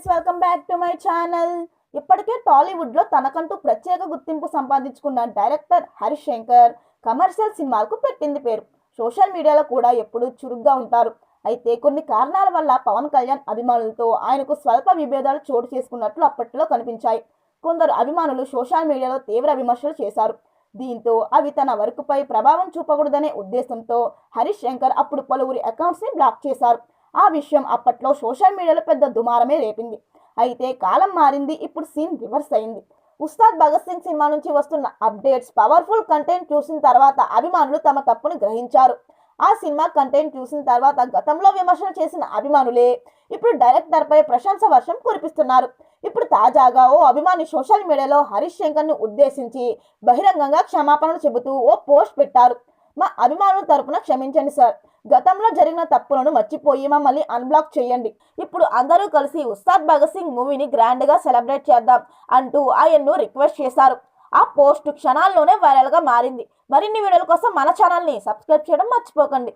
Welcome back to my channel. ఇప్పటికే టాలీవుడ్లో తనకంటూ ప్రత్యేక గుర్తింపు సంపాదించుకున్న డైరెక్టర్ హరీష్ శంకర్ కమర్షియల్ సినిమాలకు పెట్టింది పేరు. సోషల్ మీడియాలో కూడా ఎప్పుడూ చురుగ్గా ఉంటారు. అయితే కొన్ని కారణాల వల్ల పవన్ కళ్యాణ్ అభిమానులతో ఆయనకు స్వల్ప విభేదాలు చోటు చేసుకున్నట్లు అప్పట్లో కనిపించాయి. కొందరు అభిమానులు సోషల్ మీడియాలో తీవ్ర విమర్శలు చేశారు. దీంతో అవి తన వర్క్పై ప్రభావం చూపకూడదనే ఉద్దేశంతో హరీష్ శంకర్ అప్పుడు పలువురి అకౌంట్స్ని బ్లాక్ చేశారు. ఆ విషయం అప్పట్లో సోషల్ మీడియాలో పెద్ద దుమారమే రేపింది. అయితే కాలం మారింది, ఇప్పుడు సీన్ రివర్స్ అయింది. ఉస్తాద్ భగత్ సింగ్ సినిమా నుంచి వస్తున్న అప్డేట్స్, పవర్ఫుల్ కంటెంట్ చూసిన తర్వాత అభిమానులు తమ తప్పును గ్రహించారు. ఆ సినిమా కంటెంట్ చూసిన తర్వాత గతంలో విమర్శలు చేసిన అభిమానులే ఇప్పుడు డైరెక్టర్పై ప్రశంస వర్షం కురిపిస్తున్నారు. ఇప్పుడు తాజాగా ఓ అభిమాని సోషల్ మీడియాలో హరీష్ శంకర్ను ఉద్దేశించి బహిరంగంగా క్షమాపణలు చెబుతూ ఓ పోస్ట్ పెట్టారు. మా అభిమానుల తరపున క్షమించండి సార్, గతంలో జరిగిన తప్పులను మర్చిపోయి మమ్మల్ని అన్బ్లాక్ చేయండి. ఇప్పుడు అందరూ కలిసి ఉస్తాద్ భగత్ సింగ్ మూవీని గ్రాండ్గా సెలబ్రేట్ చేద్దాం అంటూ ఆయన్ను రిక్వెస్ట్ చేశారు. ఆ పోస్ట్ క్షణాల్లోనే వైరల్గా మారింది. మరిన్ని వీడియోల కోసం మన ఛానల్ని సబ్స్క్రైబ్ చేయడం మర్చిపోకండి.